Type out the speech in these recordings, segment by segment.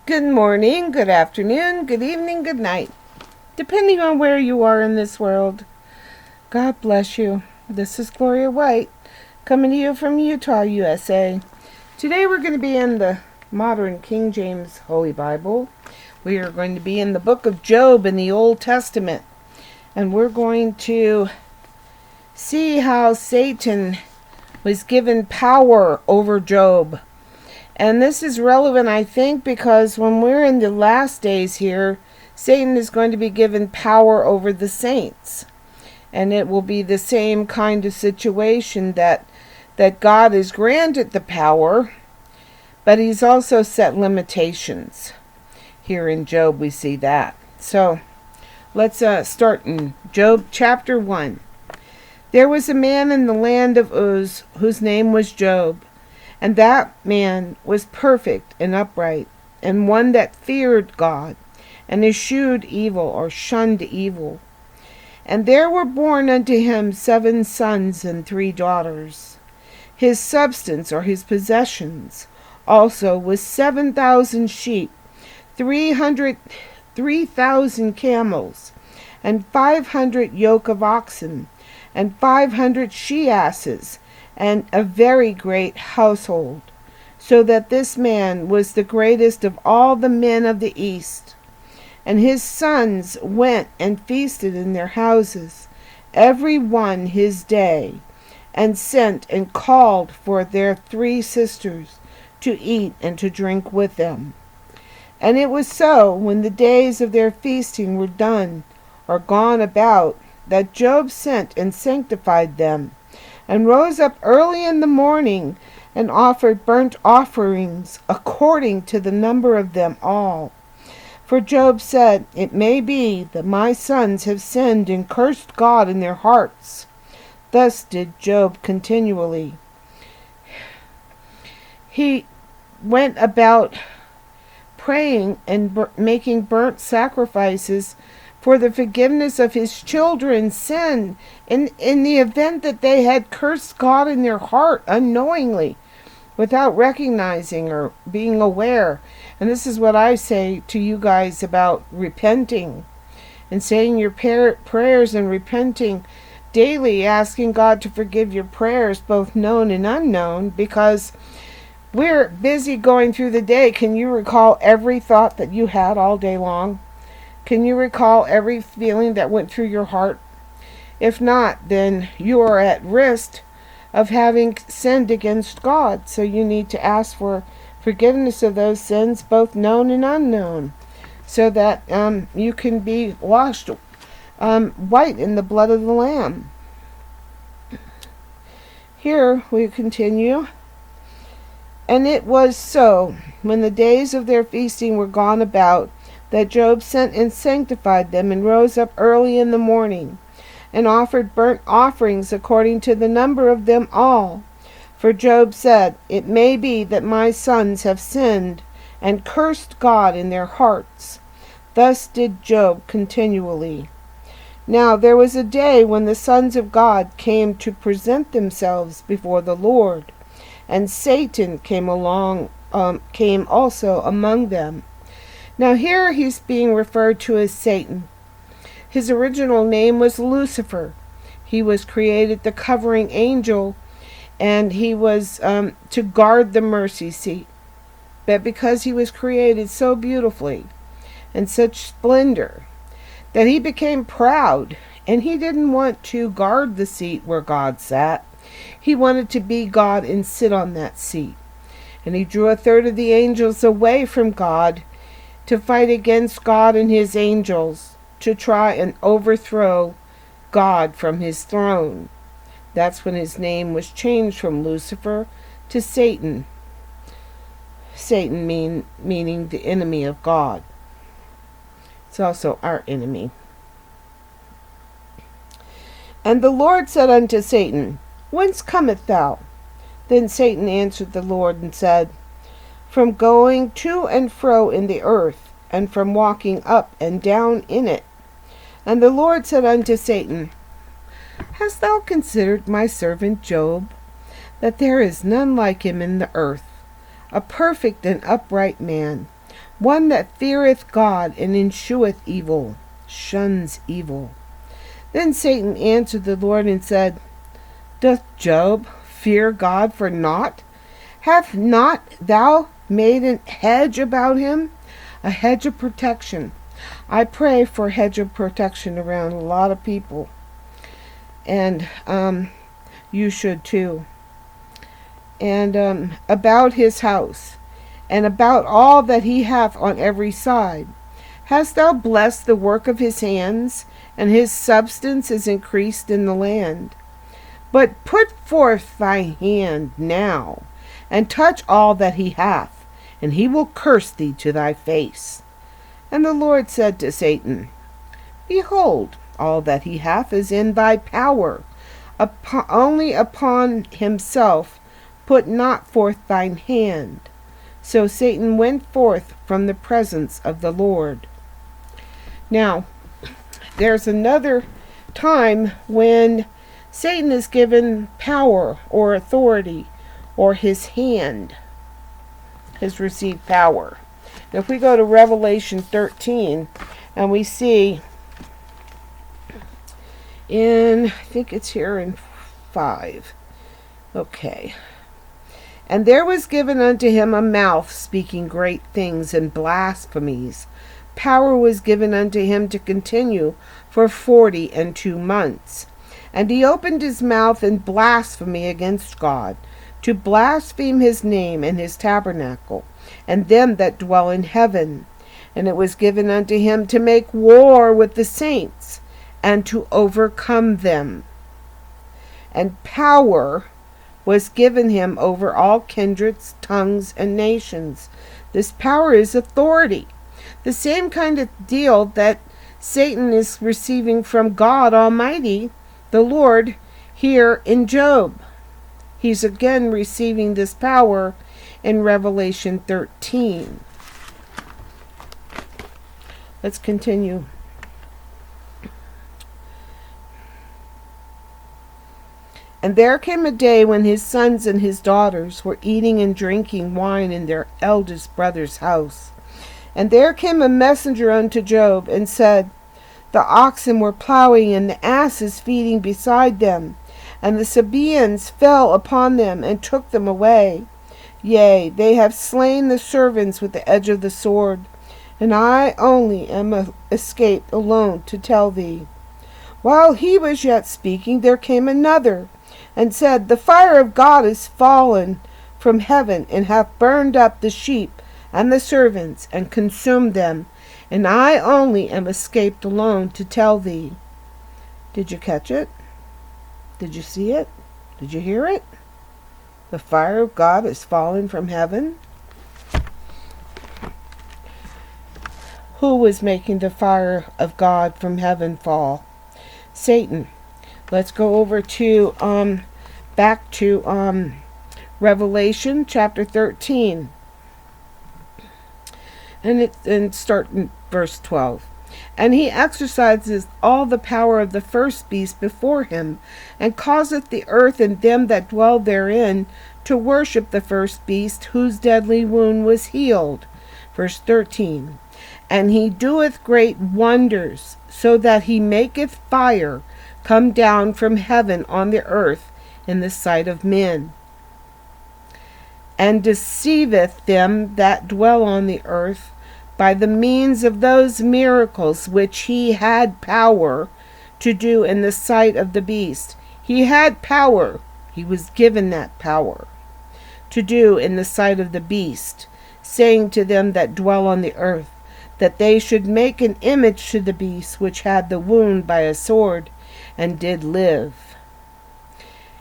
Good morning, good afternoon, good evening, good night, depending on where you are in this world. God bless you. This is Gloria White, coming to you from Utah, USA. Today we're going to be in the modern King James Holy Bible. We are going to be in the book of Job in the Old Testament. And we're going to see how Satan was given power over Job. And this is relevant, I think, because when we're in the last days here, Satan is going to be given power over the saints. And it will be the same kind of situation that God has granted the power, but he's also set limitations. Here in Job we see that. So let's start in Job chapter 1. There was a man in the land of Uz whose name was Job. And that man was perfect and upright, and one that feared God, and eschewed evil, or shunned evil. And there were born unto him 7 sons and 3 daughters. His substance, or his possessions, also was 7,000 sheep, 3,000 camels, and 500 yoke of oxen, and 500 she-asses, and a very great household, so that this man was the greatest of all the men of the east. And his sons went and feasted in their houses, every one his day, and sent and called for their 3 sisters to eat and to drink with them. And it was so, when the days of their feasting were done, or gone about, that Job sent and sanctified them, and rose up early in the morning, and offered burnt offerings according to the number of them all. For Job said, It may be that my sons have sinned and cursed God in their hearts. Thus did Job continually. He went about praying and making burnt sacrifices for the forgiveness of his children's sin, in the event that they had cursed God in their heart unknowingly, without recognizing or being aware. And this is what I say to you guys about repenting and saying your prayers and repenting daily, asking God to forgive your prayers, both known and unknown, because we're busy going through the day. Can you recall every thought that you had all day long? Can you recall every feeling that went through your heart? If not, then you are at risk of having sinned against God. So you need to ask for forgiveness of those sins, both known and unknown, so that you can be washed white in the blood of the Lamb. Here we continue. And it was so, when the days of their feasting were gone about, that Job sent and sanctified them, and rose up early in the morning, and offered burnt offerings according to the number of them all. For Job said, It may be that my sons have sinned, and cursed God in their hearts. Thus did Job continually. Now there was a day when the sons of God came to present themselves before the Lord, and Satan came also among them. Now here he's being referred to as Satan. His original name was Lucifer. He was created the covering angel, and he was to guard the mercy seat. But because he was created so beautifully and such splendor, that he became proud, and he didn't want to guard the seat where God sat. He wanted to be God and sit on that seat. And he drew 1/3 of the angels away from God, to fight against God and his angels, to try and overthrow God from his throne. That's when his name was changed from Lucifer to Satan. Satan meaning the enemy of God. It's also our enemy. And the Lord said unto Satan, Whence comest thou? Then Satan answered the Lord and said, From going to and fro in the earth, and from walking up and down in it. And the Lord said unto Satan, Hast thou considered my servant Job, that there is none like him in the earth, a perfect and upright man, one that feareth God and escheweth evil, shuns evil. Then Satan answered the Lord and said, Doth Job fear God for naught? Hath not thou made an hedge about him, a hedge of protection? I pray for a hedge of protection around a lot of people, and you should too. And about his house, and about all that he hath on every side. Hast thou blessed the work of his hands, and his substance is increased in the land? But put forth thy hand now, and touch all that he hath, and he will curse thee to thy face. And the Lord said to Satan, Behold, all that he hath is in thy power. Only upon himself put not forth thine hand. So Satan went forth from the presence of the Lord. Now, there's another time when Satan is given power or authority, or his hand has received power. Now, if we go to Revelation 13, and we see I think it's here in 5. Okay. And there was given unto him a mouth speaking great things and blasphemies. Power was given unto him to continue for 42 months. And he opened his mouth in blasphemy against God, to blaspheme his name and his tabernacle, and them that dwell in heaven. And it was given unto him to make war with the saints, and to overcome them. And power was given him over all kindreds, tongues, and nations. This power is authority. The same kind of deal that Satan is receiving from God Almighty, the Lord, here in Job. He's again receiving this power in Revelation 13. Let's continue. And there came a day when his sons and his daughters were eating and drinking wine in their eldest brother's house. And there came a messenger unto Job, and said, The oxen were plowing, and the asses feeding beside them, and the Sabaeans fell upon them, and took them away. Yea, they have slain the servants with the edge of the sword, and I only am escaped alone to tell thee. While he was yet speaking, there came another, and said, The fire of God is fallen from heaven, and hath burned up the sheep and the servants, and consumed them, and I only am escaped alone to tell thee. Did you catch it? Did you see it? Did you hear it? The fire of God is fallen from heaven. Who was making the fire of God from heaven fall? Satan. Let's go over to back to Revelation chapter 13, and start in verse 12. And he exercises all the power of the first beast before him, and causeth the earth and them that dwell therein to worship the first beast, whose deadly wound was healed. Verse 13. And he doeth great wonders, so that he maketh fire come down from heaven on the earth in the sight of men, and deceiveth them that dwell on the earth by the means of those miracles which he had power to do in the sight of the beast. He had power, he was given that power, to do in the sight of the beast, saying to them that dwell on the earth, that they should make an image to the beast which had the wound by a sword, and did live.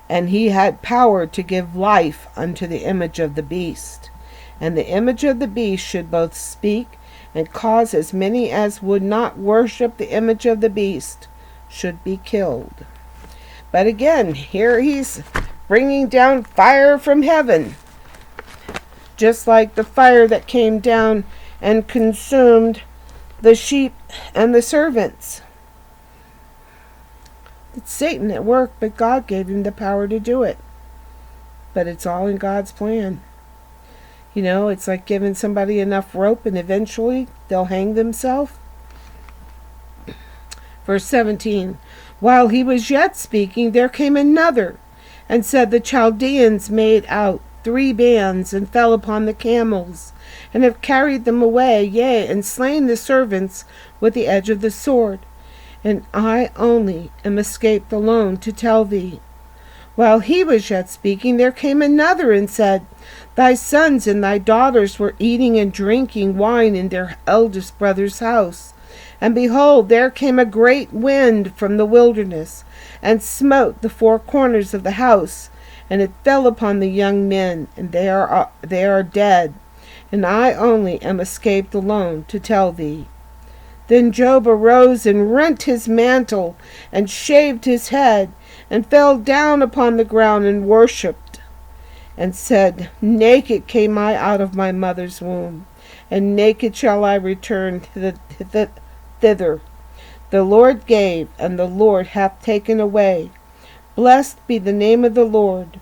And he had power to give life unto the image of the beast. And the image of the beast should both speak, and cause as many as would not worship the image of the beast should be killed. But again, here he's bringing down fire from heaven, just like the fire that came down and consumed the sheep and the servants. It's Satan at work, but God gave him the power to do it. But it's all in God's plan. You know, it's like giving somebody enough rope and eventually they'll hang themselves. Verse 17. While he was yet speaking, there came another, and said, the Chaldeans made out 3 bands, and fell upon the camels, and have carried them away, yea, and slain the servants with the edge of the sword. And I only am escaped alone to tell thee. While he was yet speaking, there came another, and said, thy sons and thy daughters were eating and drinking wine in their eldest brother's house. And behold, there came a great wind from the wilderness, and smote the 4 corners of the house, and it fell upon the young men, and they are dead. And I only am escaped alone to tell thee. Then Job arose and rent his mantle, and shaved his head, and fell down upon the ground and worshipped, and said, naked came I out of my mother's womb, and naked shall I return thither. The Lord gave, and the Lord hath taken away. Blessed be the name of the Lord.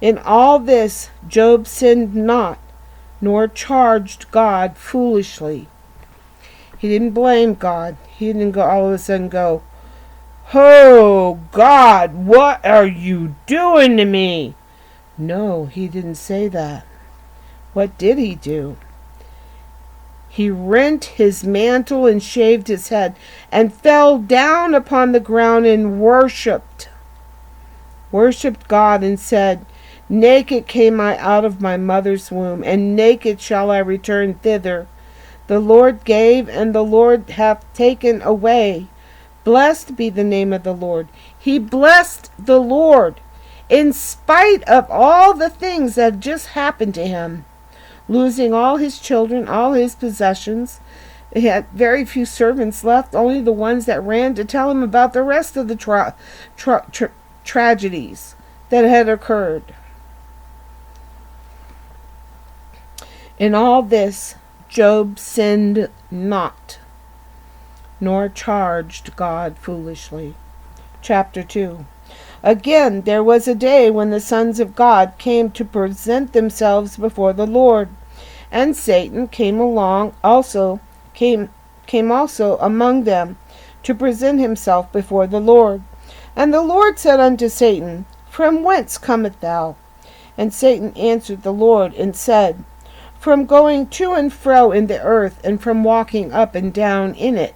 In all this Job sinned not, nor charged God foolishly. He didn't blame God. He didn't go all of a sudden go, oh, God, what are you doing to me? No, he didn't say that. What did he do? He rent his mantle and shaved his head, and fell down upon the ground and worshipped God, and said, naked came I out of my mother's womb, and naked shall I return thither. The Lord gave, and the Lord hath taken away. Blessed be the name of the Lord. He blessed the Lord in spite of all the things that just happened to him. Losing all his children, all his possessions. He had very few servants left, only the ones that ran to tell him about the rest of the tragedies that had occurred. In all this, Job sinned not, nor charged God foolishly. Chapter 2. Again, there was a day when the sons of God came to present themselves before the Lord, and Satan came also among them to present himself before the Lord. And the Lord said unto Satan, from whence comest thou? And Satan answered the Lord and said, from going to and fro in the earth, and from walking up and down in it.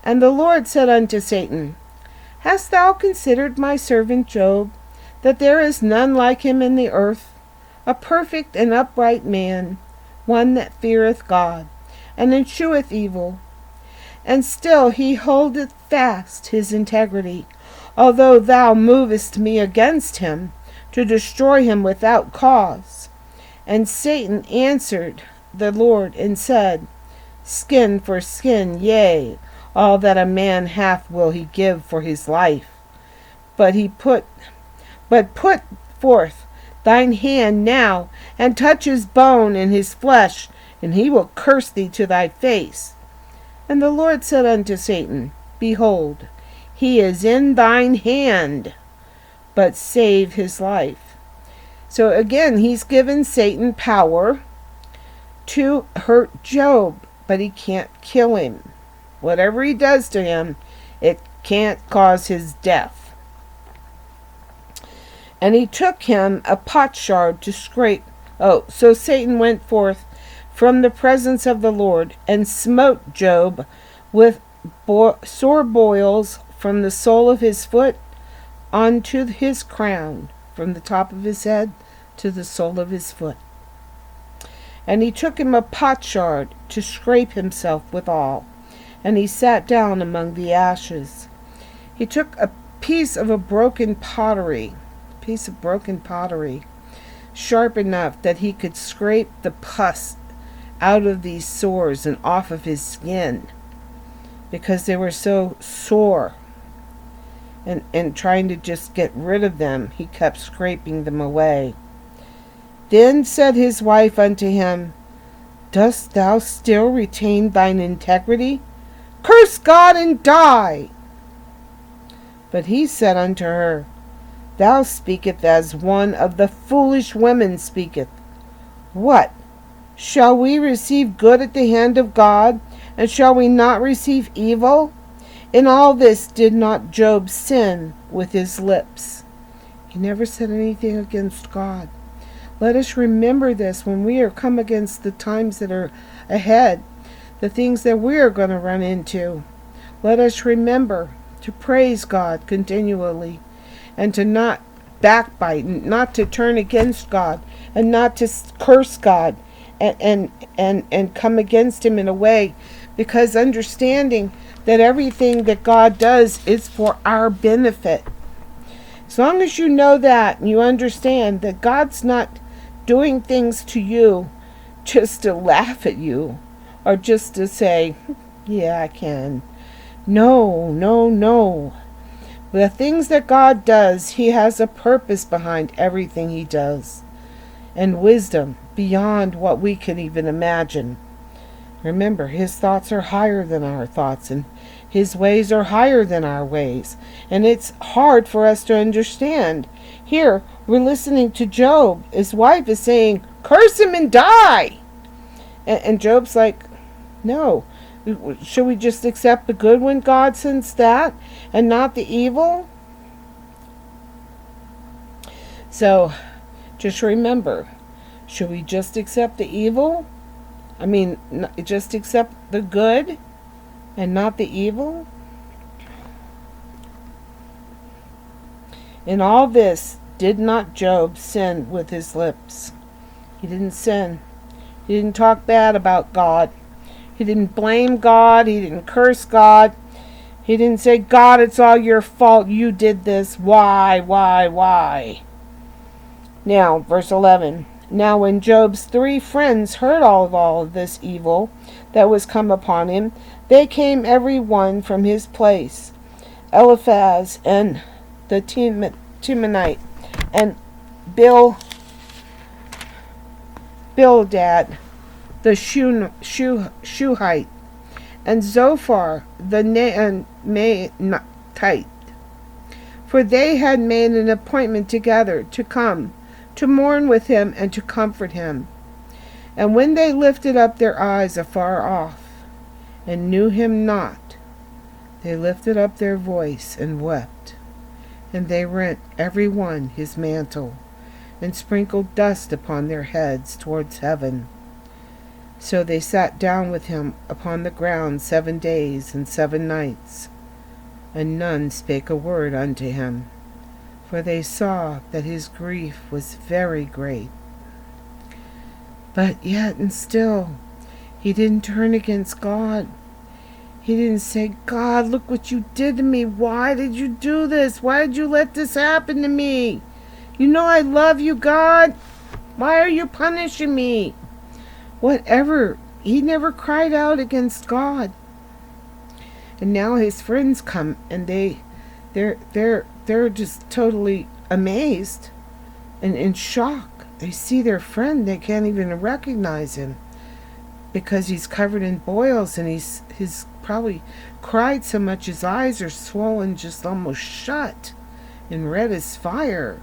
And the Lord said unto Satan, hast thou considered my servant Job, that there is none like him in the earth, a perfect and upright man, one that feareth God, and escheweth evil? And still he holdeth fast his integrity, although thou movest me against him, to destroy him without cause. And Satan answered the Lord and said, skin for skin, yea, all that a man hath will he give for his life. But put forth thine hand now, and touch his bone and his flesh, and he will curse thee to thy face. And the Lord said unto Satan, behold, he is in thine hand, but save his life. So again, he's given Satan power to hurt Job, but he can't kill him. Whatever he does to him, it can't cause his death. And he took him a potsherd to scrape. So Satan went forth from the presence of the Lord, and smote Job with sore boils from the sole of his foot unto his crown, from the top of his head to the sole of his foot. And he took him a potsherd to scrape himself withal, and he sat down among the ashes. He took a piece of broken pottery, sharp enough that he could scrape the pus out of these sores and off of his skin, because they were so sore. And trying to just get rid of them, he kept scraping them away. Then said his wife unto him, dost thou still retain thine integrity? Curse God and die. But he said unto her, thou speakest as one of the foolish women speaketh. What? Shall we receive good at the hand of God, and shall we not receive evil? In all this did not Job sin with his lips. He never said anything against God. Let us remember this when we are come against the times that are ahead, the things that we are going to run into. Let us remember to praise God continually, and to not backbite, not to turn against God, and not to curse God, and come against him in a way, because understanding that everything that God does is for our benefit. As long as you know that, and you understand that God's not doing things to you just to laugh at you, or just to say, yeah, I can. No, no, no. The things that God does, he has a purpose behind everything he does, and wisdom beyond what we can even imagine. Remember, his thoughts are higher than our thoughts, and his ways are higher than our ways. And it's hard for us to understand. Here, we're listening to Job. His wife is saying, curse him and die. And Job's like, no. Should we just accept the good when God sends that, and not the evil? So, just remember, should we just accept the evil? Just accept the good and not the evil? In all this, did not Job sin with his lips? He didn't sin. He didn't talk bad about God. He didn't blame God. He didn't curse God. He didn't say, God, it's all your fault. You did this. Why? Now, verse 11. Now when Job's 3 friends heard all of this evil that was come upon him, they came every one from his place. Eliphaz and the Temanite, and Bildad the Shuhite, and Zophar the Naamathite, for they had made an appointment together to come to mourn with him and to comfort him. And when they lifted up their eyes afar off, and knew him not, they lifted up their voice and wept. And they rent every one his mantle, and sprinkled dust upon their heads towards heaven. So they sat down with him upon the ground 7 days and 7 nights, and none spake a word unto him, for they saw that his grief was very great. But yet and still, he didn't turn against God. He didn't say, God, look what you did to me. Why did you do this? Why did you let this happen to me? You know I love you, God. Why are you punishing me? Whatever. He never cried out against God. And now his friends come, and they're just totally amazed and in shock. They see their friend, they can't even recognize him, because he's covered in boils, and he's probably cried so much his eyes are swollen, just almost shut, and red as fire.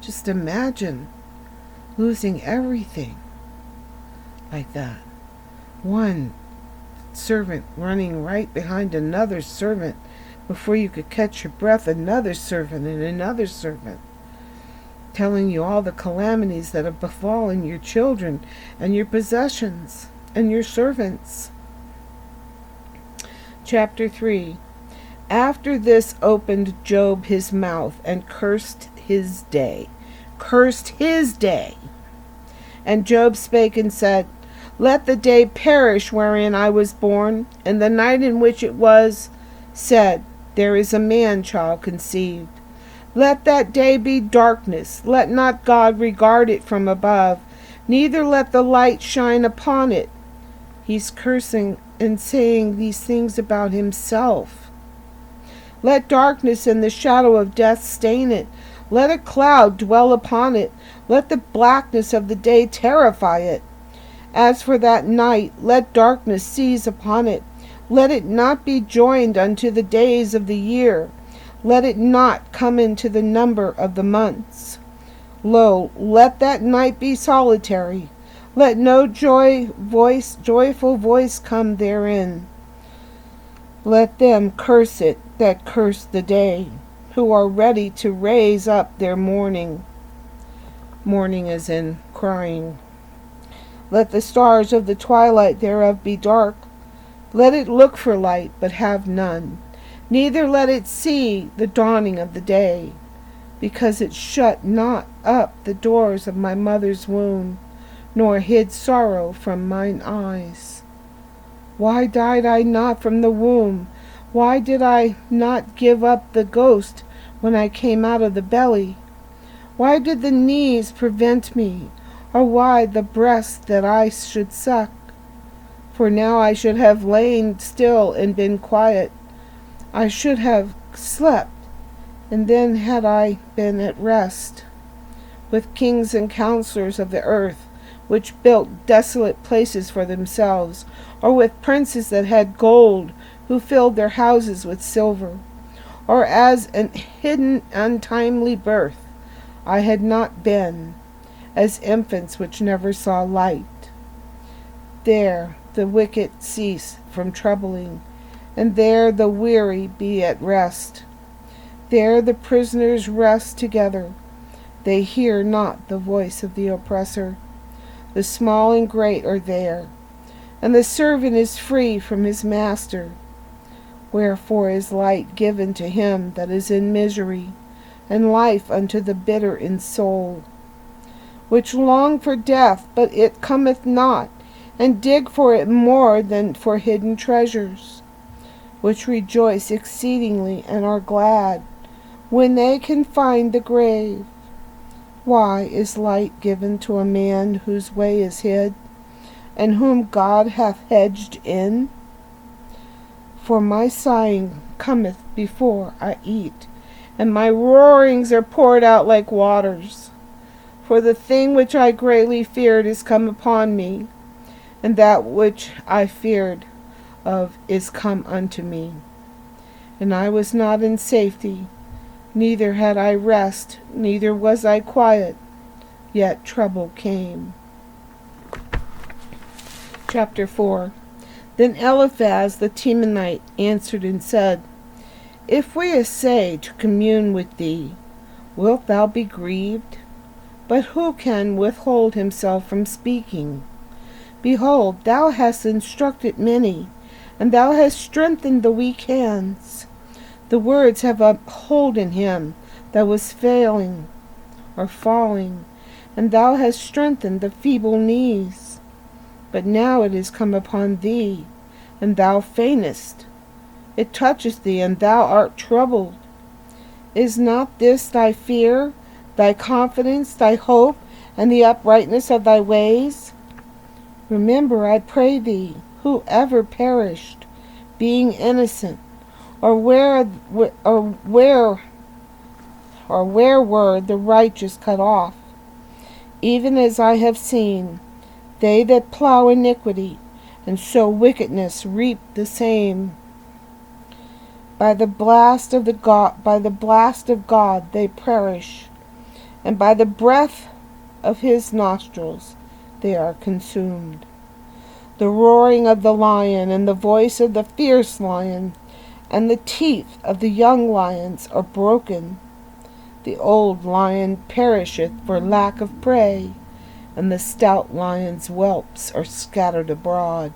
Just imagine losing everything like that. One servant running right behind another servant. Before you could catch your breath, another servant and another servant, telling you all the calamities that have befallen your children and your possessions and your servants. Chapter 3. After this opened Job his mouth and cursed his day. Cursed his day. And Job spake and said, Let the day perish wherein I was born, and the night in which it was said, There is a man-child conceived. Let that day be darkness. Let not God regard it from above, neither let the light shine upon it. He's cursing and saying these things about himself. Let darkness and the shadow of death stain it. Let a cloud dwell upon it. Let the blackness of the day terrify it. As for that night, let darkness seize upon it. Let it not be joined unto the days of the year. Let it not come into the number of the months. Lo, let that night be solitary. Let no joyful voice come therein. Let them curse it that curse the day, who are ready to raise up their mourning. Mourning as in crying. Let the stars of the twilight thereof be dark. Let it look for light, but have none. Neither let it see the dawning of the day, because it shut not up the doors of my mother's womb, nor hid sorrow from mine eyes. Why died I not from the womb? Why did I not give up the ghost when I came out of the belly? Why did the knees prevent me, or why the breast that I should suck? For now I should have lain still and been quiet. I should have slept, and then had I been at rest, with kings and counselors of the earth, which built desolate places for themselves, or with princes that had gold, who filled their houses with silver, or as an hidden untimely birth I had not been, as infants which never saw light. There the wicked cease from troubling, and there the weary be at rest. There the prisoners rest together. They hear not the voice of the oppressor. The small and great are there, and the servant is free from his master. Wherefore is light given to him that is in misery, and life unto the bitter in soul, which long for death, but it cometh not, and dig for it more than for hidden treasures, which rejoice exceedingly and are glad when they can find the grave. Why is light given to a man whose way is hid, and whom God hath hedged in? For my sighing cometh before I eat, and my roarings are poured out like waters. For the thing which I greatly feared is come upon me, and that which I feared of is come unto me. And I was not in safety, neither had I rest, neither was I quiet, yet trouble came. Chapter 4. Then Eliphaz the Temanite answered and said, If we essay to commune with thee, wilt thou be grieved? But who can withhold himself from speaking? Behold, thou hast instructed many, and thou hast strengthened the weak hands. The words have upholden him that was failing or falling, and thou hast strengthened the feeble knees. But now it is come upon thee, and thou faintest. It toucheth thee, and thou art troubled. Is not this thy fear, thy confidence, thy hope, and the uprightness of thy ways? Remember, I pray thee, who ever perished, being innocent, or where were the righteous cut off? Even as I have seen, they that plow iniquity and sow wickedness reap the same. By the blast of God they perish, and by the breath of his nostrils they are consumed. The roaring of the lion, and the voice of the fierce lion, and the teeth of the young lions are broken. The old lion perisheth for lack of prey, and the stout lion's whelps are scattered abroad.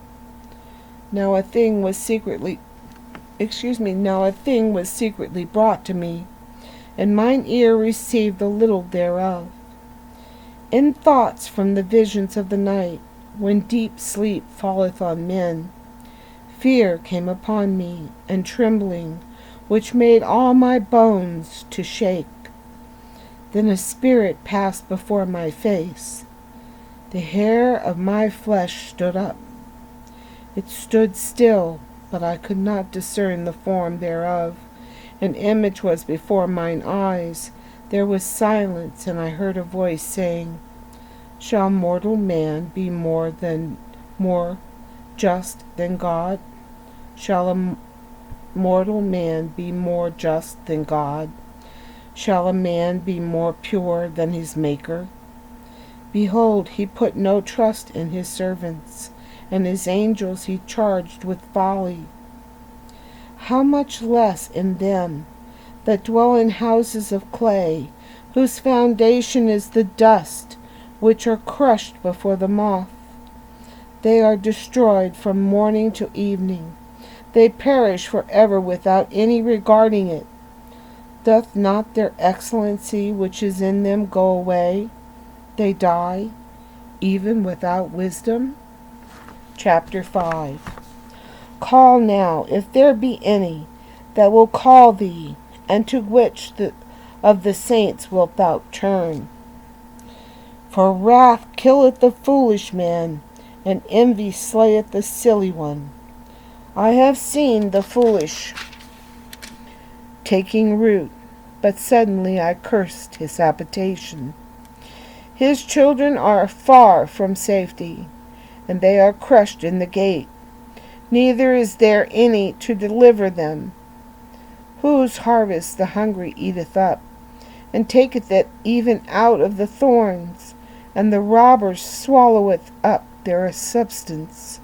Now a thing was secretly brought to me, and mine ear received a little thereof. In thoughts from the visions of the night, when deep sleep falleth on men, fear came upon me, and trembling, which made all my bones to shake. Then a spirit passed before my face. The hair of my flesh stood up. It stood still, but I could not discern the form thereof. An image was before mine eyes. There was silence, and I heard a voice saying, Shall mortal man be more just than God? Shall a mortal man be more just than God? Shall a man be more pure than his Maker? Behold, he put no trust in his servants, and his angels he charged with folly. How much less in them that dwell in houses of clay, whose foundation is the dust, which are crushed before the moth. They are destroyed from morning to evening. They perish forever without any regarding it. Doth not their excellency which is in them go away? They die, even without wisdom. Chapter 5. Call now, if there be any that will call thee, and to which of the saints wilt thou turn? For wrath killeth the foolish man, and envy slayeth the silly one. I have seen the foolish taking root, but suddenly I cursed his habitation. His children are far from safety, and they are crushed in the gate. Neither is there any to deliver them. Whose harvest the hungry eateth up, and taketh it even out of the thorns, and the robber swalloweth up their substance.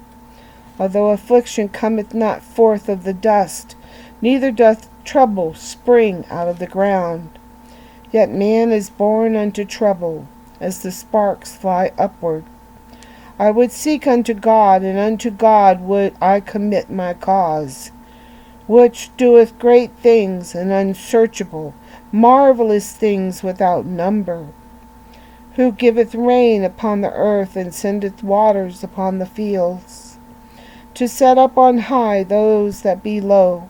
Although affliction cometh not forth of the dust, neither doth trouble spring out of the ground, yet man is born unto trouble, as the sparks fly upward. I would seek unto God, and unto God would I commit my cause, which doeth great things and unsearchable, marvelous things without number, who giveth rain upon the earth, and sendeth waters upon the fields, to set up on high those that be low,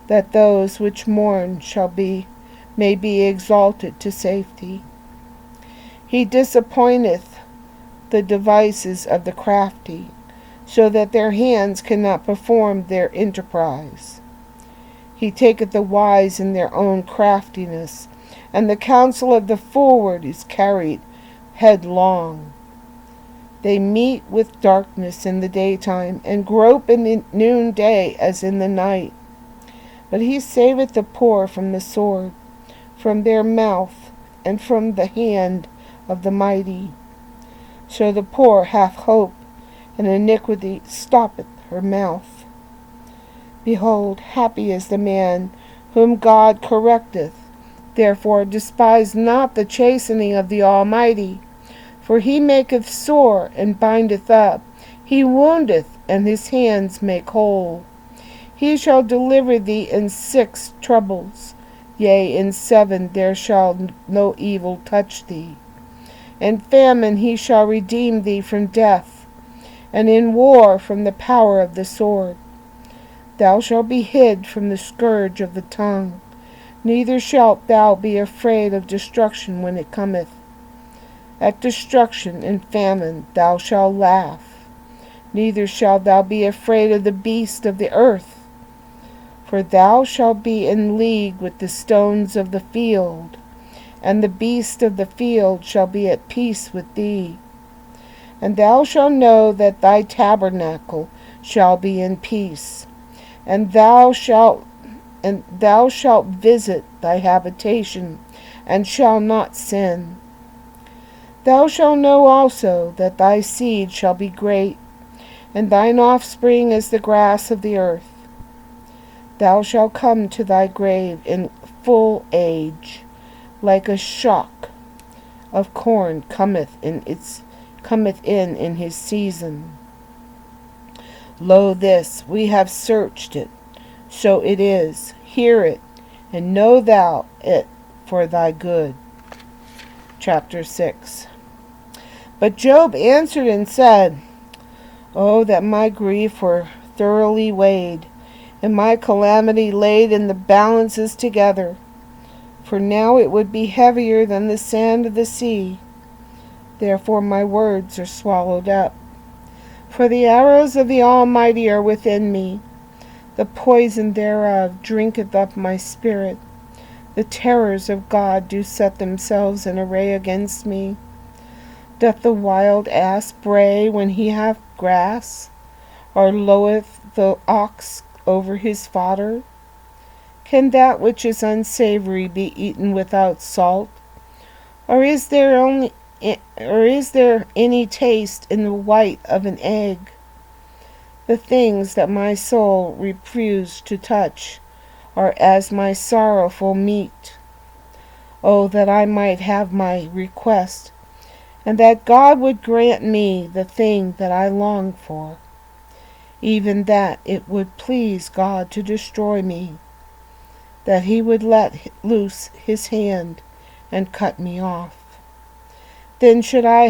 that those which mourn may be exalted to safety. He disappointeth the devices of the crafty, so that their hands cannot perform their enterprise. He taketh the wise in their own craftiness, and the counsel of the forward is carried headlong. They meet with darkness in the daytime, and grope in the noonday as in the night. But he saveth the poor from the sword, from their mouth, and from the hand of the mighty. So the poor hath hope, and iniquity stoppeth her mouth. Behold, happy is the man whom God correcteth. Therefore despise not the chastening of the Almighty, for he maketh sore and bindeth up. He woundeth, and his hands make whole. He shall deliver thee in 6 troubles. Yea, in 7 there shall no evil touch thee. In famine he shall redeem thee from death, and in war from the power of the sword. Thou shalt be hid from the scourge of the tongue, neither shalt thou be afraid of destruction when it cometh. At destruction and famine thou shalt laugh, neither shalt thou be afraid of the beast of the earth. For thou shalt be in league with the stones of the field, and the beast of the field shall be at peace with thee. And thou shalt know that thy tabernacle shall be in peace, and thou shalt visit thy habitation, and shall not sin. Thou shalt know also that thy seed shall be great, and thine offspring as the grass of the earth. Thou shalt come to thy grave in full age, like a shock of corn cometh in his season. Lo, this we have searched it, so it is. Hear it, and know thou it for thy good. Chapter 6. But Job answered and said, Oh, that my grief were thoroughly weighed, and my calamity laid in the balances together. For now it would be heavier than the sand of the sea. Therefore my words are swallowed up. For the arrows of the Almighty are within me. The poison thereof drinketh up my spirit. The terrors of God do set themselves in array against me. Doth the wild ass bray when he hath grass? Or loweth the ox over his fodder? Can that which is unsavory be eaten without salt? Or is there only is there any taste in the white of an egg? The things that my soul refused to touch are as my sorrowful meat. Oh, that I might have my request, and that God would grant me the thing that I long for, even that it would please God to destroy me, that he would let loose his hand and cut me off. Then should I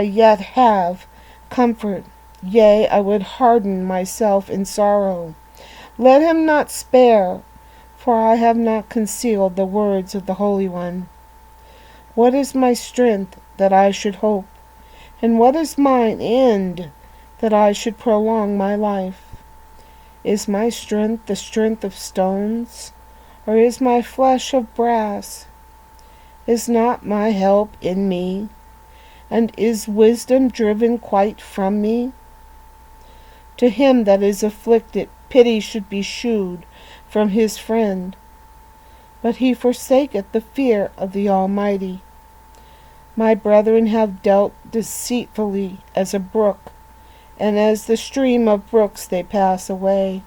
yet have comfort, yea, I would harden myself in sorrow. Let him not spare, for I have not concealed the words of the Holy One. What is my strength that I should hope? And what is mine end that I should prolong my life? Is my strength the strength of stones, or is my flesh of brass? Is not my help in me, and is wisdom driven quite from me? To him that is afflicted, pity should be shewed from his friend, but he forsaketh the fear of the Almighty. My brethren have dealt deceitfully as a brook, and as the stream of brooks they pass away,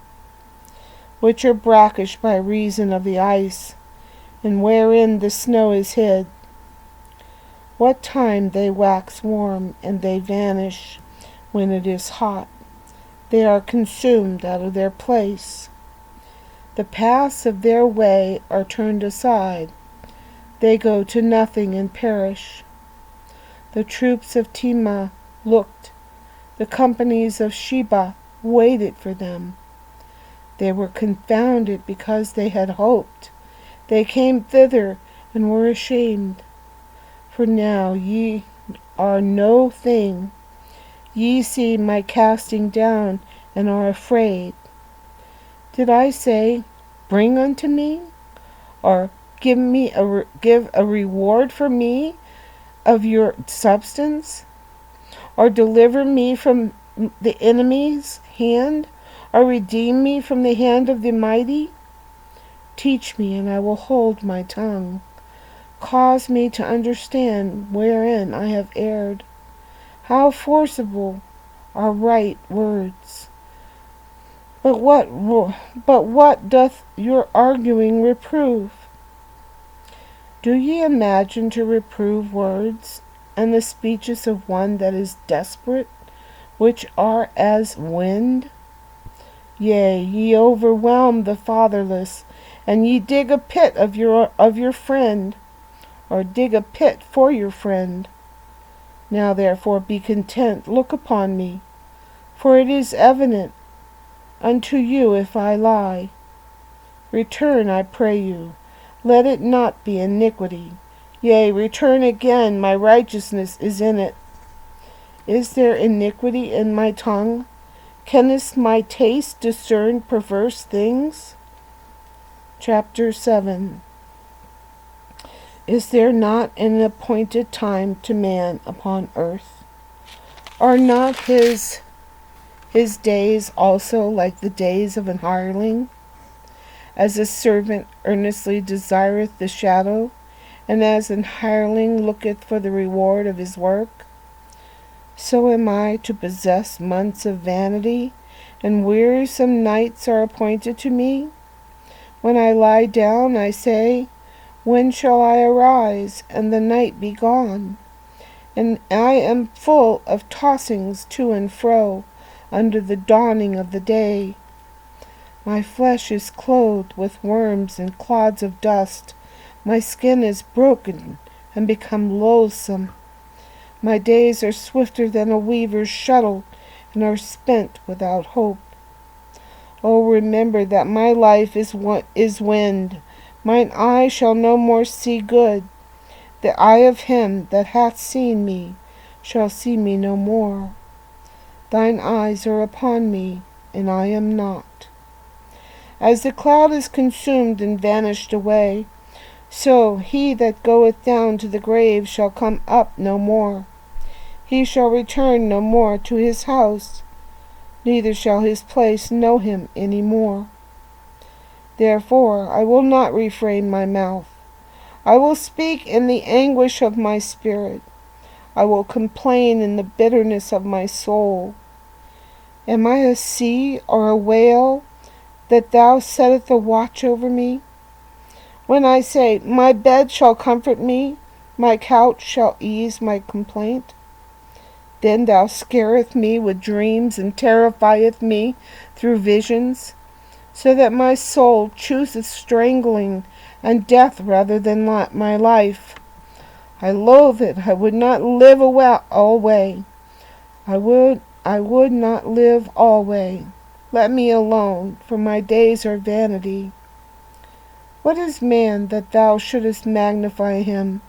which are brackish by reason of the ice, and wherein the snow is hid. What time they wax warm, and they vanish when it is hot. They are consumed out of their place. The paths of their way are turned aside. They go to nothing and perish. The troops of Tema looked. The companies of Sheba waited for them. They were confounded because they had hoped. They came thither and were ashamed. For now ye are no thing. Ye see my casting down and are afraid. Did I say, bring unto me? Or give a reward for me of your substance? Or deliver me from the enemy's hand? Or redeem me from the hand of the mighty? Teach me, and I will hold my tongue. Cause me to understand wherein I have erred. How forcible are right words! But what doth your arguing reprove? Do ye imagine to reprove words, and the speeches of one that is desperate, which are as wind? Yea, ye overwhelm the fatherless, and ye dig a pit of your friend, or dig a pit for your friend. Now therefore be content, look upon me, for it is evident unto you if I lie. Return, I pray you, let it not be iniquity. Yea, return again, my righteousness is in it. Is there iniquity in my tongue? Canst my taste discern perverse things? Chapter 7. Is there not an appointed time to man upon earth? Are not his days also like the days of an hireling? As a servant earnestly desireth the shadow, and as an hireling looketh for the reward of his work, so am I to possess months of vanity, and wearisome nights are appointed to me. When I lie down, I say, when shall I arise, and the night be gone? And I am full of tossings to and fro under the dawning of the day. My flesh is clothed with worms and clods of dust. My skin is broken and become loathsome. My days are swifter than a weaver's shuttle, and are spent without hope. Oh, remember that my life is wind. Mine eye shall no more see good. The eye of him that hath seen me shall see me no more. Thine eyes are upon me, and I am not. As the cloud is consumed and vanished away, so he that goeth down to the grave shall come up no more. He shall return no more to his house, neither shall his place know him any more. Therefore I will not refrain my mouth. I will speak in the anguish of my spirit. I will complain in the bitterness of my soul. Am I a sea or a whale, that thou settest a watch over me? When I say, my bed shall comfort me, my couch shall ease my complaint, then thou scareth me with dreams, and terrifieth me through visions, so that my soul chooseth strangling and death rather than my life. I loathe it. I would not live alway. I would not live alway. Let me alone, for my days are vanity. What is man that thou shouldest magnify him,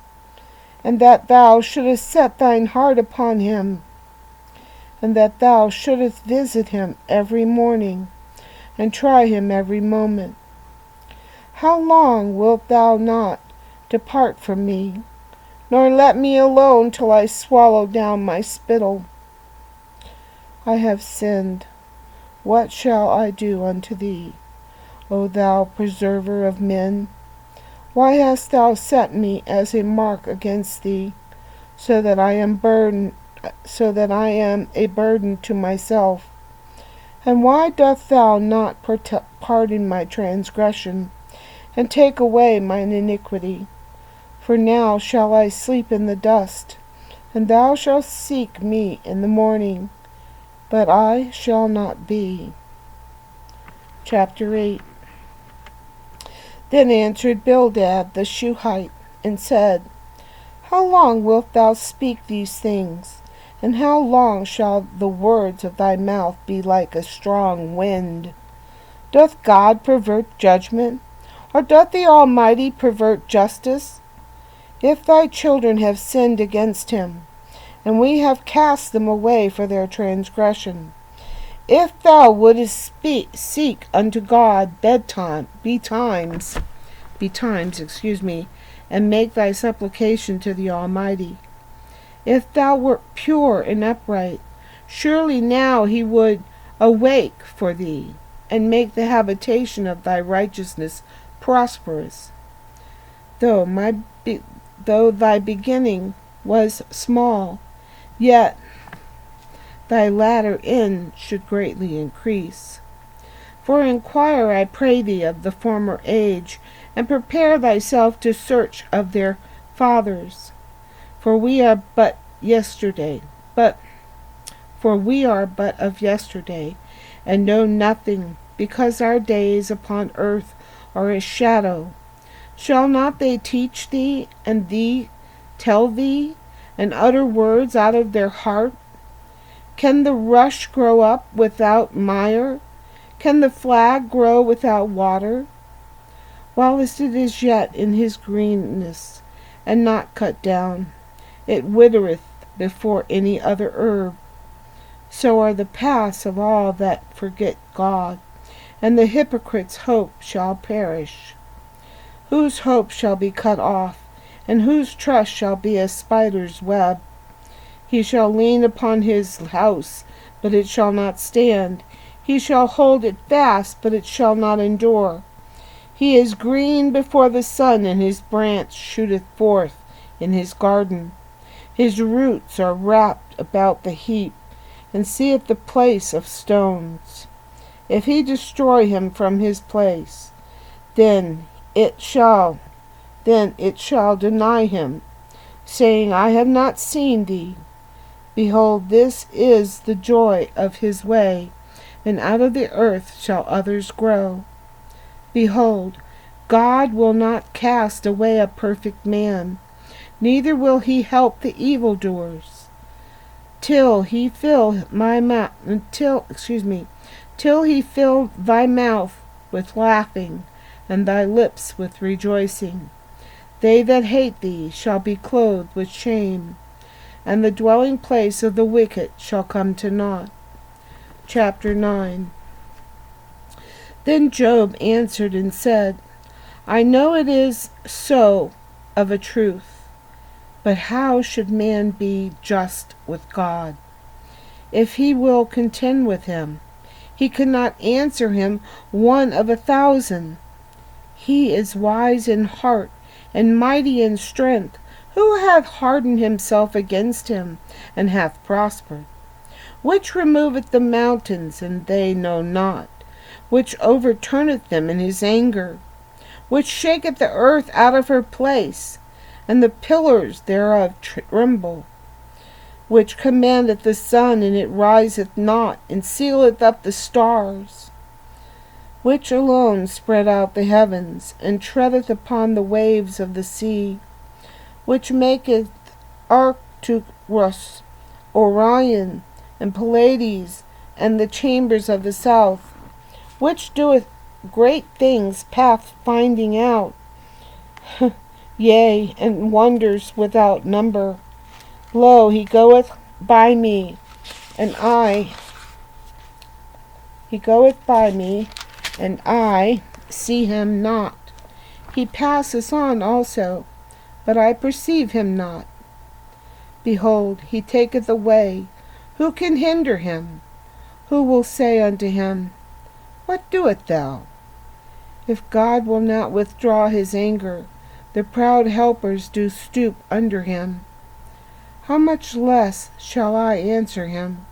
and that thou shouldest set thine heart upon him, and that thou shouldest visit him every morning, and try him every moment? How long wilt thou not depart from me, nor let me alone till I swallow down my spittle? I have sinned. What shall I do unto thee, O thou preserver of men? Why hast thou set me as a mark against thee, so that I am a burden to myself? And why doth thou not pardon my transgression, and take away mine iniquity? For now shall I sleep in the dust, and thou shalt seek me in the morning, but I shall not be. Chapter 8. Then answered Bildad the Shuhite, and said, How long wilt thou speak these things? And how long shall the words of thy mouth be like a strong wind? Doth God pervert judgment? Or doth the Almighty pervert justice? If thy children have sinned against him, and we have cast them away for their transgression, if thou wouldest seek unto God betimes, and make thy supplication to the Almighty, if thou wert pure and upright, surely now he would awake for thee, and make the habitation of thy righteousness prosperous. Though thy beginning was small, yet thy latter end should greatly increase. For inquire, I pray thee, of the former age, and prepare thyself to search of their fathers. For we are but of yesterday, and know nothing, because our days upon earth are a shadow. Shall not they teach thee, and thee tell thee, and utter words out of their heart? Can the rush grow up without mire? Can the flag grow without water? Whilst it is yet in his greenness, and not cut down, it withereth before any other herb. So are the paths of all that forget God, and the hypocrite's hope shall perish. Whose hope shall be cut off, and whose trust shall be a spider's web? He shall lean upon his house, but it shall not stand. He shall hold it fast, but it shall not endure. He is green before the sun, and his branch shooteth forth in his garden. His roots are wrapped about the heap, and seeth the place of stones. If he destroy him from his place, then it shall deny him, saying, I have not seen thee. Behold, this is the joy of his way, and out of the earth shall others grow. Behold, God will not cast away a perfect man, neither will he help the evildoers, till he fill thy mouth with laughing, and thy lips with rejoicing. They that hate thee shall be clothed with shame, and the dwelling place of the wicked shall come to naught. Chapter 9. Then Job answered and said, I know it is so of a truth, but how should man be just with God? If he will contend with him, he cannot answer him 1 of 1,000. He is wise in heart, and mighty in strength, who hath hardened himself against him, and hath prospered? Which removeth the mountains, and they know not, which overturneth them in his anger, which shaketh the earth out of her place, and the pillars thereof tremble, which commandeth the sun, and it riseth not, and sealeth up the stars, which alone spread out the heavens, and treadeth upon the waves of the sea, which maketh Arcturus, Orion, and Pleiades, and the chambers of the south, which doeth great things path finding out, yea, and wonders without number. Lo, he goeth by me, and I see him not. He passeth on also, but I perceive him not. Behold, he taketh away. Who can hinder him? Who will say unto him, What doest thou? If God will not withdraw his anger, the proud helpers do stoop under him. How much less shall I answer him,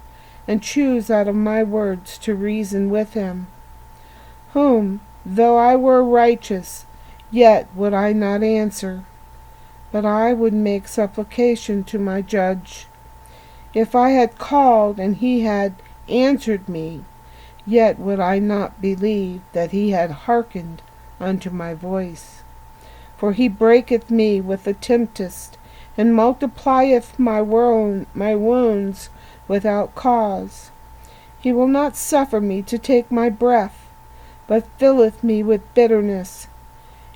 and choose out of my words to reason with him? Whom, though I were righteous, yet would I not answer, but I would make supplication to my judge. If I had called, and he had answered me, yet would I not believe that he had hearkened unto my voice. For he breaketh me with the tempest, and multiplieth my wounds without cause. He will not suffer me to take my breath, but filleth me with bitterness.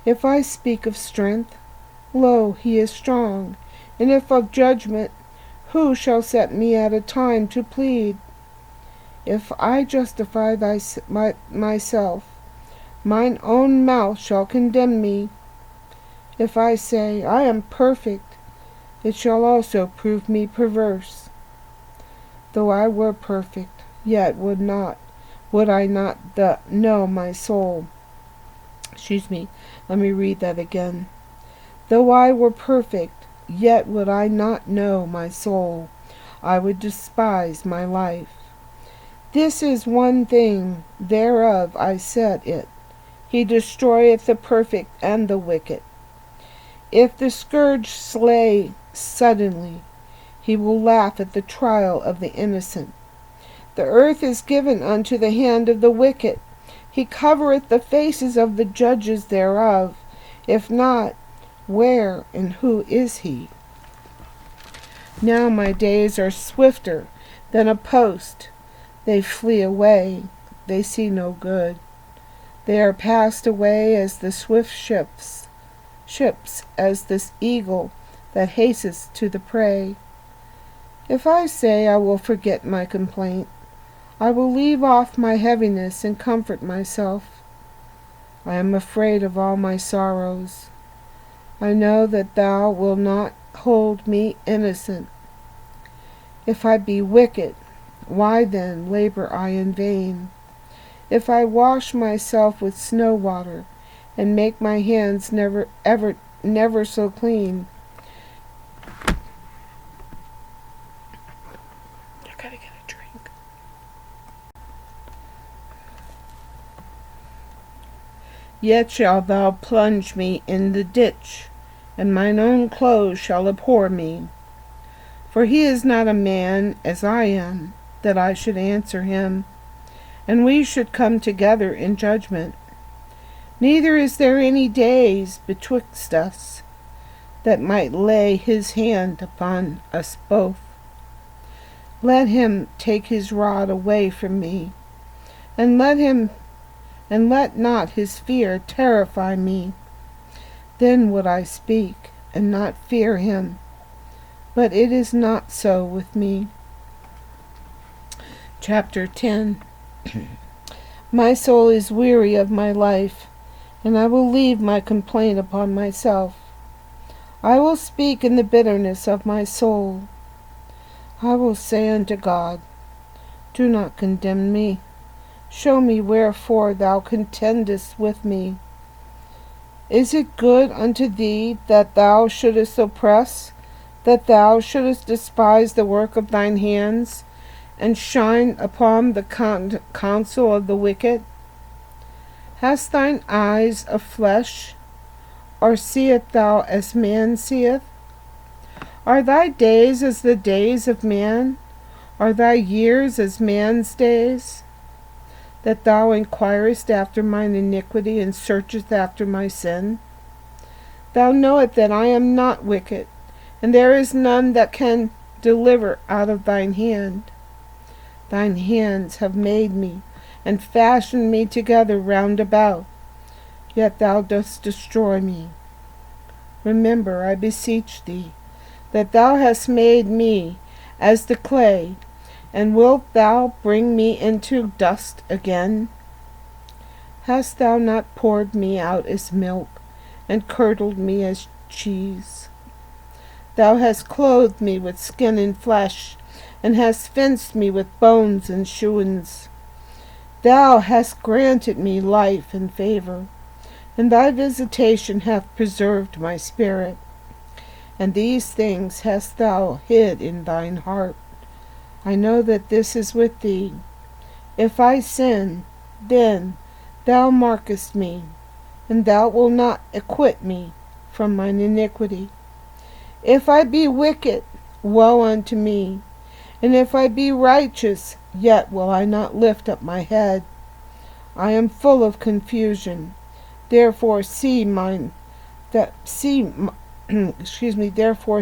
If I speak of strength, lo, he is strong, and if of judgment, who shall set me at a time to plead? If I justify myself, mine own mouth shall condemn me. If I say, I am perfect, it shall also prove me perverse. Though I were perfect, yet would I not know my soul. Let me read that again. Though I were perfect, yet would I not know my soul. I would despise my life. This is one thing, thereof I said it. He destroyeth the perfect and the wicked. If the scourge slay suddenly, he will laugh at the trial of the innocent. The earth is given unto the hand of the wicked. He covereth the faces of the judges thereof. If not, where and who is he? Now my days are swifter than a post. They flee away. They see no good. They are passed away as the swift ships, as this eagle that hasteth to the prey. If I say I will forget my complaint, I will leave off my heaviness and comfort myself. I am afraid of all my sorrows. I know that thou wilt not hold me innocent. If I be wicked, why then labor I in vain? If I wash myself with snow water, and make my hands never so clean, I gotta get a drink. Yet shalt thou plunge me in the ditch, and mine own clothes shall abhor me. For he is not a man as I am, that I should answer him, and we should come together in judgment. Neither is there any days betwixt us, that might lay his hand upon us both. Let him take his rod away from me, and let not his fear terrify me. Then would I speak, and not fear him. But it is not so with me. Chapter 10. My soul is weary of my life, and I will leave my complaint upon myself. I will speak in the bitterness of my soul. I will say unto God, do not condemn me. Show me wherefore thou contendest with me. Is it good unto thee that thou shouldest oppress, that thou shouldest despise the work of thine hands, and shine upon the counsel of the wicked? Hast thine eyes of flesh, or seest thou as man seeth? Are thy days as the days of man? Are thy years as man's days? That thou inquirest after mine iniquity, and searchest after my sin? Thou knowest that I am not wicked, and there is none that can deliver out of thine hand. Thine hands have made me, and fashioned me together round about, yet thou dost destroy me. Remember, I beseech thee, that thou hast made me as the clay, and wilt thou bring me into dust again? Hast thou not poured me out as milk, and curdled me as cheese? Thou hast clothed me with skin and flesh, and hast fenced me with bones and chewings. Thou hast granted me life and favor, and thy visitation hath preserved my spirit. And these things hast thou hid in thine heart. I know that this is with thee. If I sin, then thou markest me, and thou wilt not acquit me from mine iniquity. If I be wicked, woe unto me, and if I be righteous, yet will I not lift up my head. I am full of confusion. Therefore therefore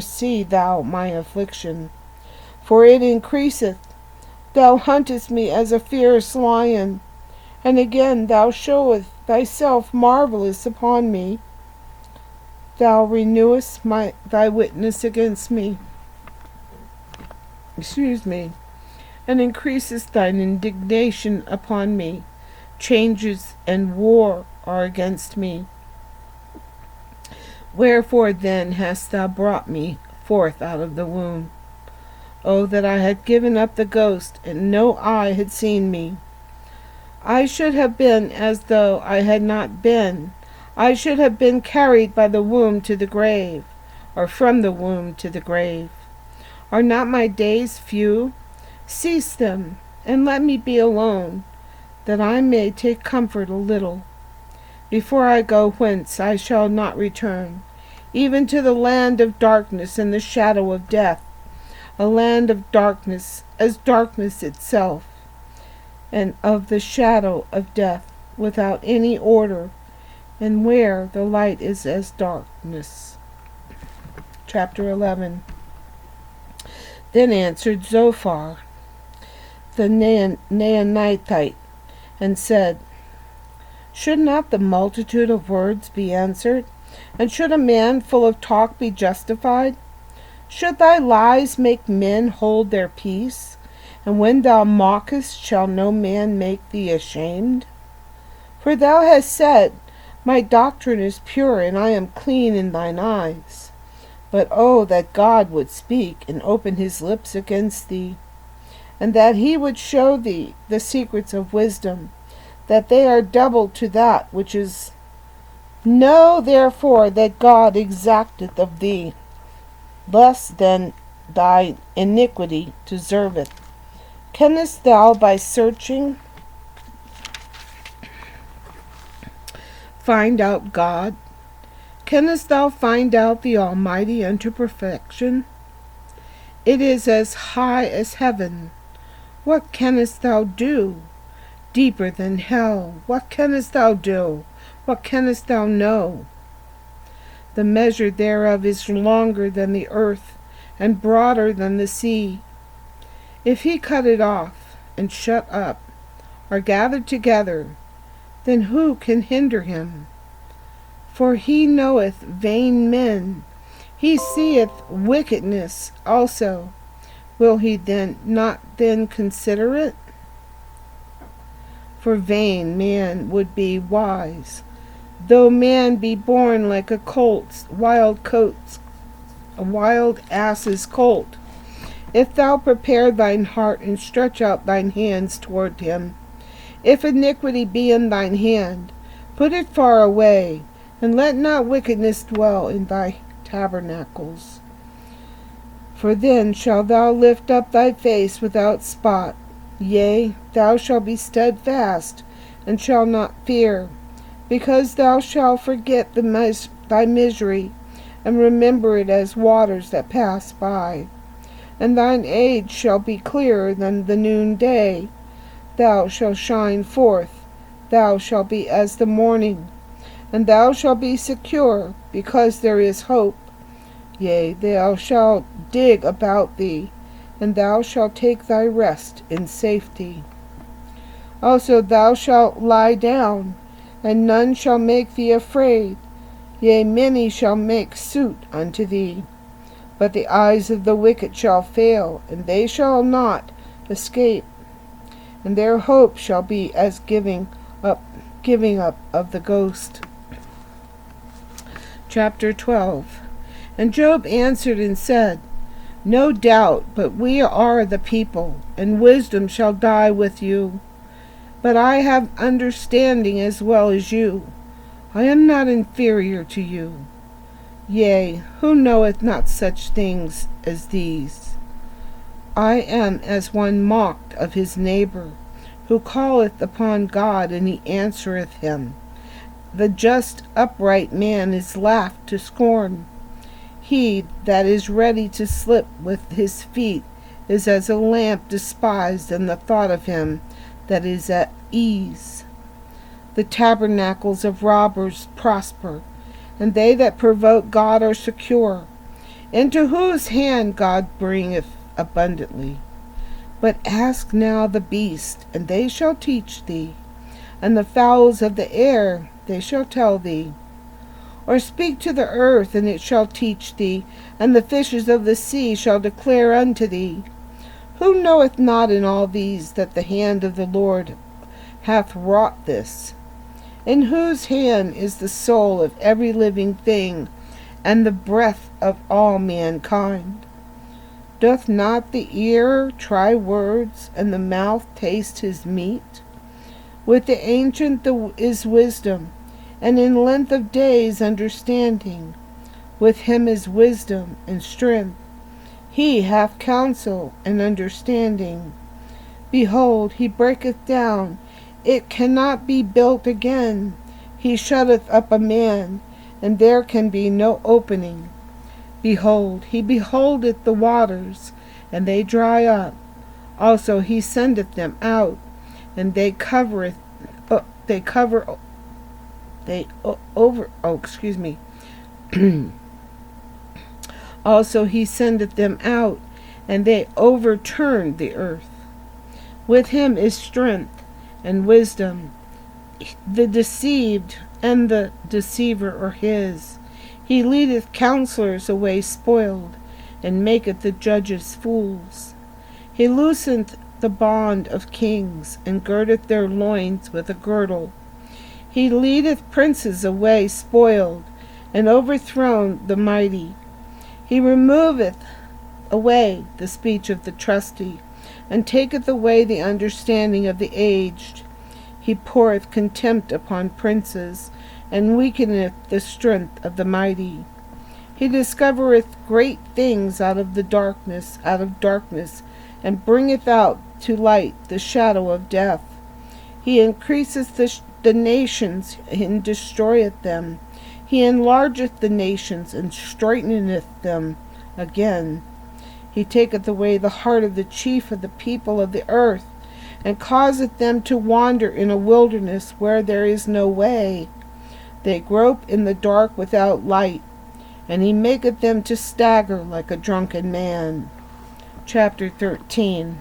see thou my affliction, for it increaseth. Thou huntest me as a fierce lion, and again thou showest thyself marvelous upon me. Thou renewest thy witness against me, and increasest thine indignation upon me. Changes and war are against me. Wherefore then hast thou brought me forth out of the womb? Oh, that I had given up the ghost, and no eye had seen me. I should have been as though I had not been. I should have been carried by the womb to the grave, or from the womb to the grave. Are not my days few? Cease them, and let me be alone, that I may take comfort a little. Before I go whence I shall not return, even to the land of darkness and the shadow of death, a land of darkness as darkness itself, and of the shadow of death, without any order, and where the light is as darkness. Chapter 11. Then answered Zophar, the Naamathite, and said, Should not the multitude of words be answered? And should a man full of talk be justified? Should thy lies make men hold their peace? And when thou mockest, shall no man make thee ashamed? For thou hast said, My doctrine is pure, and I am clean in thine eyes. But oh, that God would speak, and open his lips against thee, and that he would show thee the secrets of wisdom, that they are double to that which is. Know therefore that God exacteth of thee less than thy iniquity deserveth. Canst thou by searching find out God? Canst thou find out the Almighty unto perfection? It is as high as heaven. What canst thou do? Deeper than hell. What canst thou do? What canst thou know? The measure thereof is longer than the earth, and broader than the sea. If he cut it off, and shut up, or gather together, then who can hinder him? For he knoweth vain men, he seeth wickedness also. Will he then not then consider it? For vain man would be wise, though man be born like a wild ass's colt. If thou prepare thine heart, and stretch out thine hands toward him, if iniquity be in thine hand, put it far away, and let not wickedness dwell in thy tabernacles. For then shalt thou lift up thy face without spot, yea, thou shalt be steadfast, and shalt not fear, because thou shalt forget thy misery, and remember it as waters that pass by. And thine age shall be clearer than the noonday. Thou shalt shine forth, thou shalt be as the morning, and thou shalt be secure, because there is hope. Yea, thou shalt dig about thee, and thou shalt take thy rest in safety. Also thou shalt lie down, and none shall make thee afraid. Yea, many shall make suit unto thee. But the eyes of the wicked shall fail, and they shall not escape. And their hope shall be as giving up of the ghost. Chapter 12. And Job answered and said, No doubt, but we are the people, and wisdom shall die with you. But I have understanding as well as you. I am not inferior to you. Yea, who knoweth not such things as these? I am as one mocked of his neighbor, who calleth upon God, and he answereth him. The just upright man is laughed to scorn. He that is ready to slip with his feet is as a lamp despised, and the thought of him that is at ease. The tabernacles of robbers prosper, and they that provoke God are secure. Into whose hand God bringeth abundantly. But ask now the beast, and they shall teach thee, and the fowls of the air, they shall tell thee. Or speak to the earth, and it shall teach thee, and the fishes of the sea shall declare unto thee. Who knoweth not in all these that the hand of the Lord hath wrought this? In whose hand is the soul of every living thing, and the breath of all mankind? Doth not the ear try words, and the mouth taste his meat? With the ancient is wisdom, and in length of days understanding. With him is wisdom and strength. He hath counsel and understanding. Behold, he breaketh down, it cannot be built again. He shutteth up a man, and there can be no opening. Behold, he beholdeth the waters, and they dry up. Also he sendeth them out, and they Also he sendeth them out, and they overturn the earth. With him is strength and wisdom. The deceived and the deceiver are his. He leadeth counselors away spoiled, and maketh the judges fools. He looseth the bond of kings, and girdeth their loins with a girdle. He leadeth princes away spoiled, and overthrown the mighty. He removeth away the speech of the trusty, and taketh away the understanding of the aged. He poureth contempt upon princes, and weakeneth the strength of the mighty. He discovereth great things out of darkness, and bringeth out to light the shadow of death. He increaseth the nations, and destroyeth them. He enlargeth the nations, and straiteneth them again. He taketh away the heart of the chief of the people of the earth, and causeth them to wander in a wilderness where there is no way. They grope in the dark without light, and he maketh them to stagger like a drunken man. Chapter 13.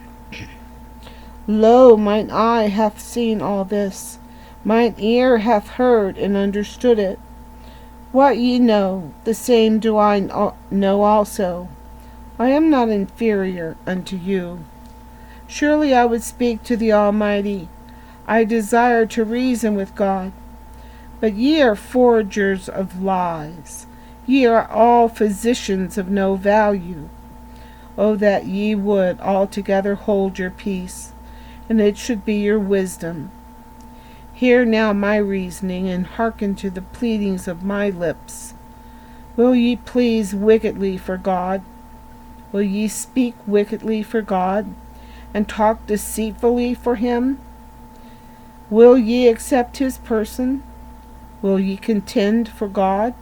Lo, mine eye hath seen all this, mine ear hath heard and understood it. What ye know, the same do I know also. I am not inferior unto you. Surely I would speak to the Almighty. I desire to reason with God. But ye are forgers of lies. Ye are all physicians of no value. O that ye would altogether hold your peace, and it should be your wisdom. Hear now my reasoning, and hearken to the pleadings of my lips. Will ye please wickedly for God? Will ye speak wickedly for God, and talk deceitfully for him? Will ye accept his person? Will ye contend for God?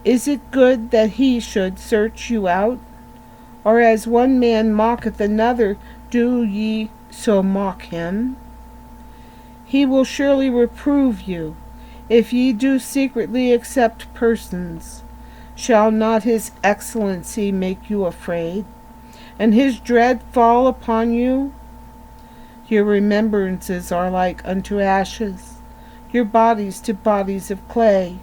Is it good that he should search you out? Or as one man mocketh another, do ye so mock him? He will surely reprove you, if ye do secretly accept persons. Shall not his excellency make you afraid, and his dread fall upon you? Your remembrances are like unto ashes, your bodies to bodies of clay.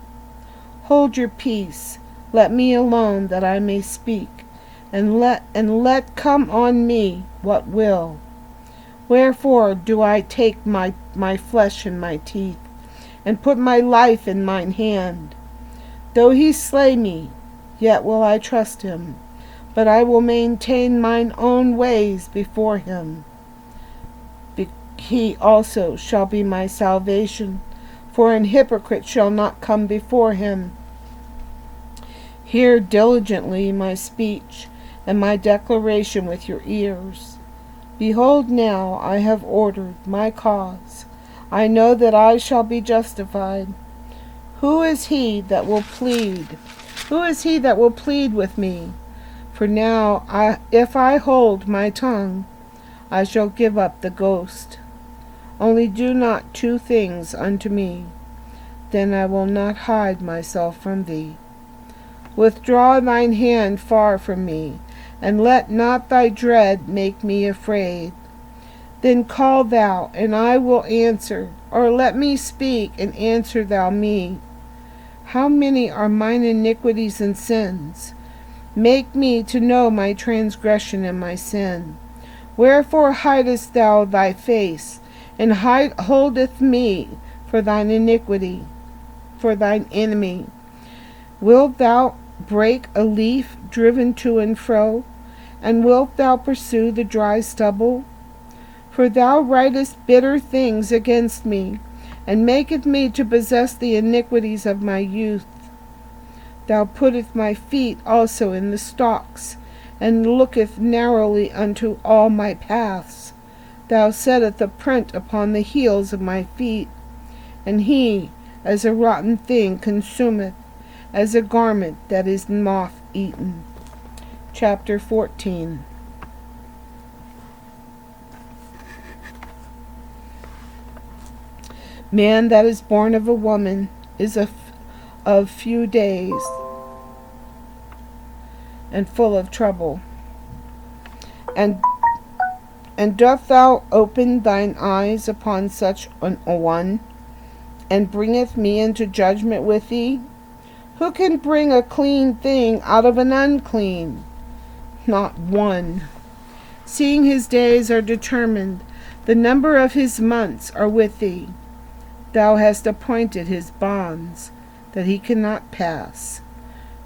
Hold your peace, let me alone that I may speak, and let come on me what will. Wherefore do I take my flesh in my teeth, and put my life in mine hand? Though he slay me, yet will I trust him, but I will maintain mine own ways before him. He also shall be my salvation, for an hypocrite shall not come before him. Hear diligently my speech, and my declaration with your ears. Behold, now I have ordered my cause. I know that I shall be justified. Who is he that will plead? Who is he that will plead with me? For now, if I hold my tongue, I shall give up the ghost. Only do not two things unto me, then I will not hide myself from thee. Withdraw thine hand far from me, and let not thy dread make me afraid. Then call thou, and I will answer, or let me speak, and answer thou me. How many are mine iniquities and sins? Make me to know my transgression and my sin. Wherefore hidest thou thy face, and holdeth me for thine iniquity, for thine enemy? Wilt thou break a leaf driven to and fro, and wilt thou pursue the dry stubble? For thou writest bitter things against me, and maketh me to possess the iniquities of my youth. Thou puttest my feet also in the stocks, and looketh narrowly unto all my paths. Thou settest a print upon the heels of my feet, and he, as a rotten thing, consumeth, as a garment that is moth-eaten. Chapter 14. Man that is born of a woman is of few days, and full of trouble. And doth thou open thine eyes upon such a one, and bringeth me into judgment with thee? Who can bring a clean thing out of an unclean? Not one. Seeing his days are determined, the number of his months are with thee. Thou hast appointed his bonds, that he cannot pass.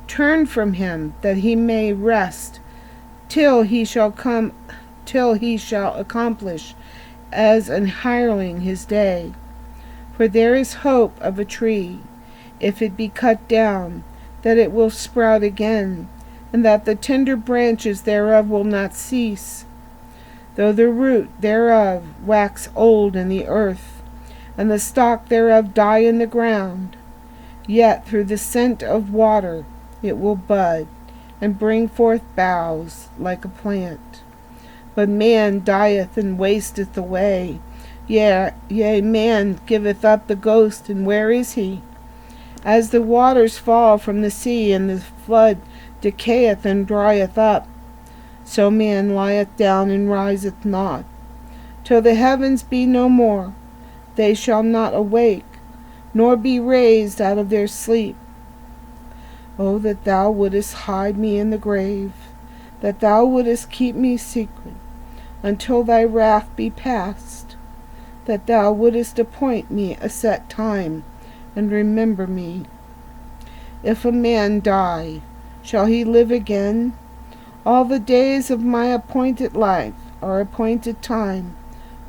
Turn from him, that he may rest, till he shall accomplish as an hireling his day. For there is hope of a tree, if it be cut down, that it will sprout again, and that the tender branches thereof will not cease. Though the root thereof wax old in the earth, and the stalk thereof die in the ground, yet through the scent of water it will bud, and bring forth boughs like a plant. But man dieth and wasteth away. Yea, man giveth up the ghost, and where is he? As the waters fall from the sea, and the flood decayeth and drieth up, so man lieth down and riseth not. Till the heavens be no more, they shall not awake, nor be raised out of their sleep. O that thou wouldest hide me in the grave, that thou wouldest keep me secret, until thy wrath be past, that thou wouldest appoint me a set time, and remember me. If a man die, shall he live again? All the days of my appointed life, or appointed time,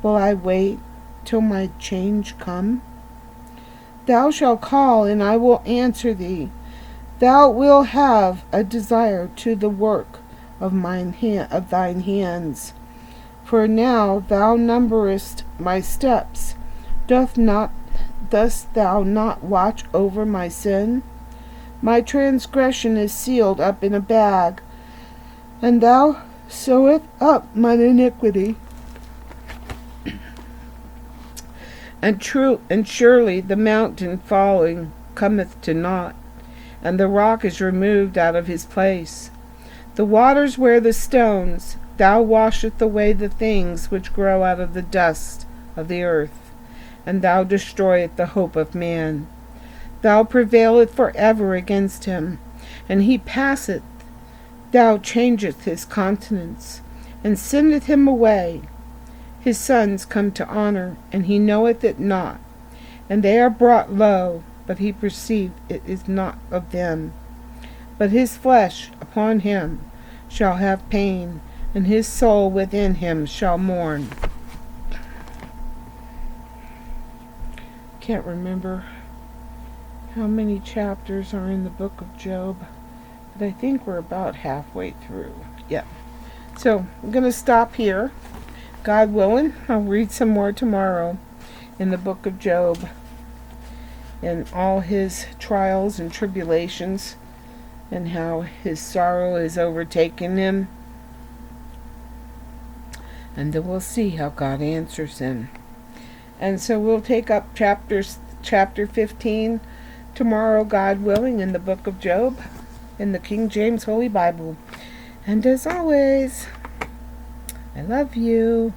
will I wait, till my change come? Thou shalt call, and I will answer thee. Thou wilt have a desire to the work of thine hands. For now thou numberest my steps. Dost thou not watch over my sin? My transgression is sealed up in a bag, and thou sewest up mine iniquity. And surely the mountain falling cometh to naught, and the rock is removed out of his place. The waters wear the stones. Thou washest away the things which grow out of the dust of the earth, and thou destroyest the hope of man. Thou prevailest for ever against him, and he passeth. Thou changest his countenance, and sendeth him away. His sons come to honor, and he knoweth it not. And they are brought low, but he perceived it is not of them. But his flesh upon him shall have pain, and his soul within him shall mourn. Can't remember how many chapters are in the book of Job, but I think we're about halfway through. Yep. So I'm going to stop here. God willing, I'll read some more tomorrow in the book of Job and all his trials and tribulations and how his sorrow is overtaking him. And then we'll see how God answers him. And so we'll take up chapter 15 tomorrow, God willing, in the book of Job in the King James Holy Bible. And as always, I love you.